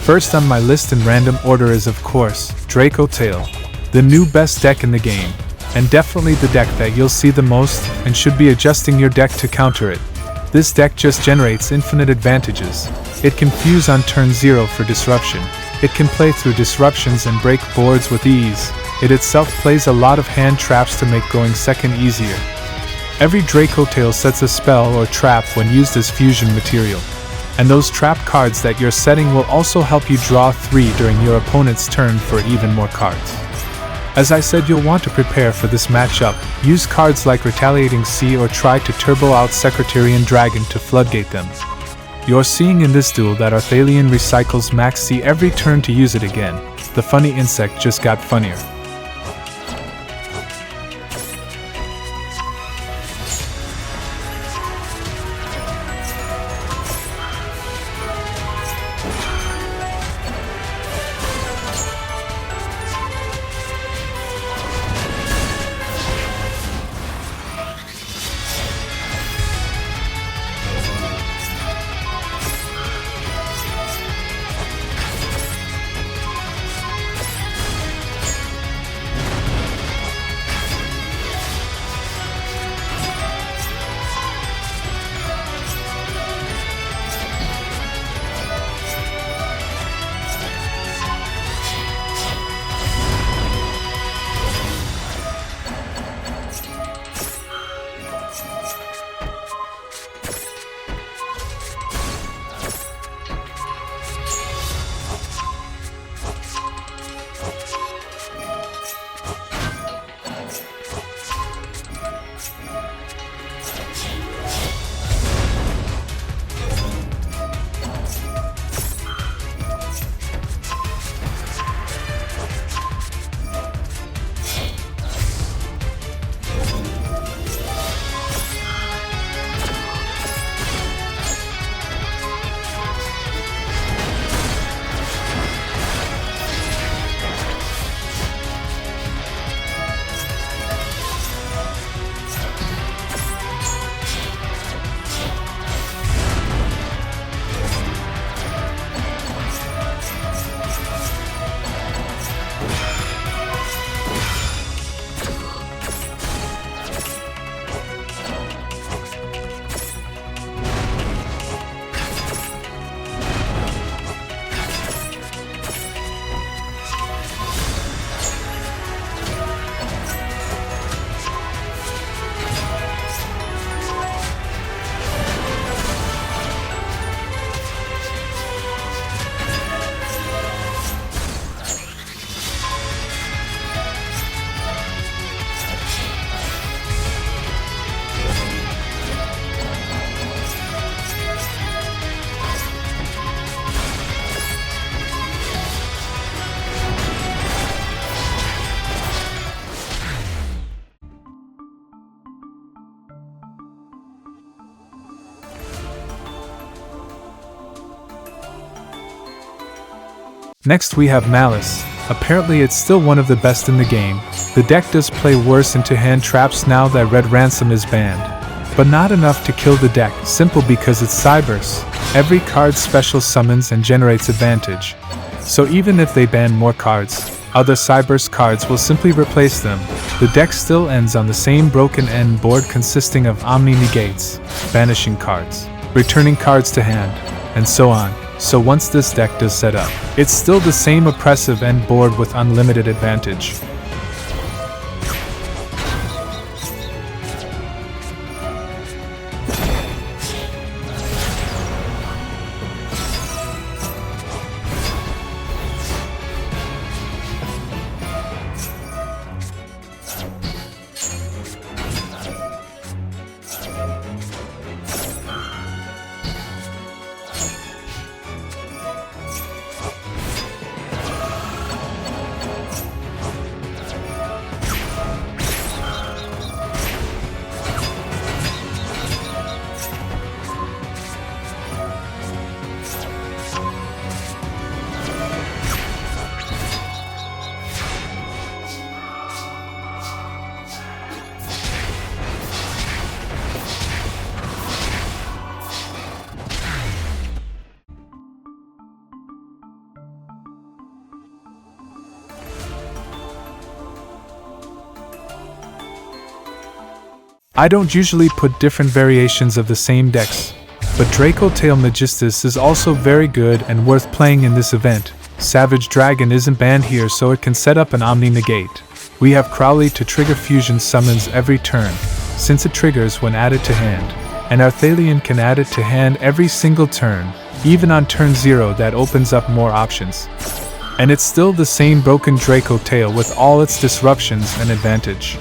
First on my list in random order is of course, Dracotail, the new best deck in the game, and definitely the deck that you'll see the most and should be adjusting your deck to counter it. This deck just generates infinite advantages. It can fuse on turn 0 for disruption. It can play through disruptions and break boards with ease. It itself plays a lot of hand traps to make going second easier. Every Dracotail sets a spell or trap when used as fusion material. And those trap cards that you're setting will also help you draw 3 during your opponent's turn for even more cards. As I said, you'll want to prepare for this matchup. Use cards like Retaliating Sea or try to turbo out Secretarian Dragon to floodgate them. You're seeing in this duel that Arthalion recycles Max C every turn to use it again. The funny insect just got funnier. Next we have Maliss. Apparently it's still one of the best in the game. The deck does play worse into hand traps now that Red Ransom is banned. But not enough to kill the deck, simple because it's Cyberse. Every card special summons and generates advantage. So even if they ban more cards, other Cyberse cards will simply replace them. The deck still ends on the same broken end board consisting of Omni Negates, banishing cards, returning cards to hand, and so on. So once this deck does set up, it's still the same oppressive end board with unlimited advantage. I don't usually put different variations of the same decks, but Dracotail Magistus is also very good and worth playing in this event. Savage Dragon isn't banned here, so it can set up an Omni Negate. We have Crowley to trigger fusion summons every turn, since it triggers when added to hand, and Arthalion can add it to hand every single turn, even on turn 0. That opens up more options. And it's still the same broken Dracotail with all its disruptions and advantage.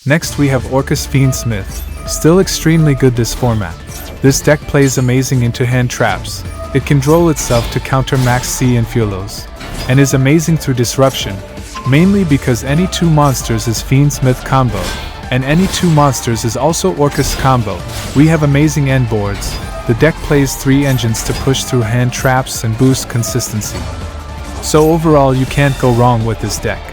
Next we have Orcust Fiendsmith, still extremely good this format. This deck plays amazing into hand traps. It can droll itself to counter Max C and Fiolos, and is amazing through disruption, mainly because any 2 monsters is Fiendsmith combo, and any 2 monsters is also Orcust combo. We have amazing end boards. The deck plays 3 engines to push through hand traps and boost consistency. So overall you can't go wrong with this deck.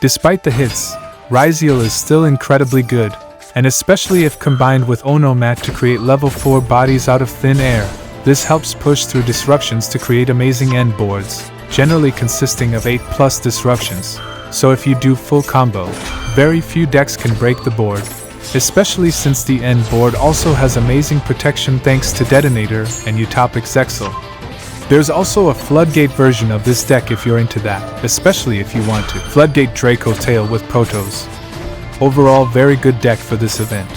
Despite the hits, Ryzeal is still incredibly good, and especially if combined with Onomat to create level 4 bodies out of thin air. This helps push through disruptions to create amazing end boards, generally consisting of 8+ disruptions. So if you do full combo, very few decks can break the board, especially since the end board also has amazing protection thanks to Detonator and Utopic Zexal. There's also a Floodgate version of this deck if you're into that, especially if you want to. Floodgate Dracotail with Protos. Overall, very good deck for this event.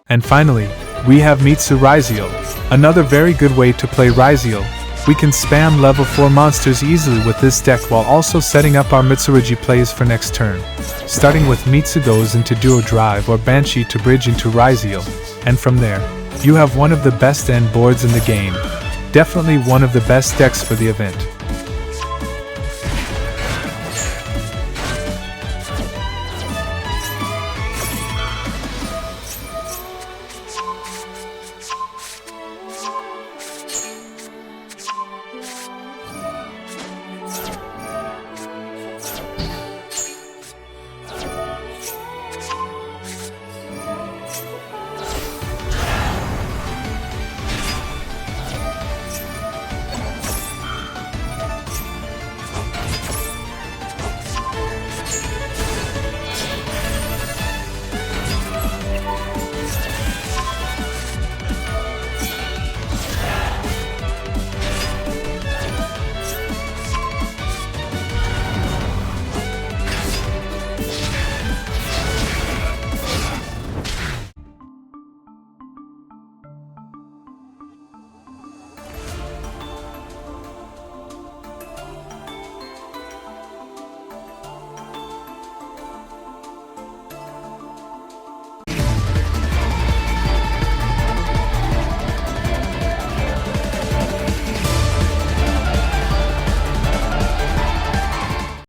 And finally, we have Mitsurugi Ryzeal, another very good way to play Ryzeal. We can spam level 4 monsters easily with this deck while also setting up our Mitsurugi plays for next turn. Starting with Mitsu goes into Duo Drive or Banshee to bridge into Ryzeal, and from there, you have one of the best end boards in the game. Definitely one of the best decks for the event.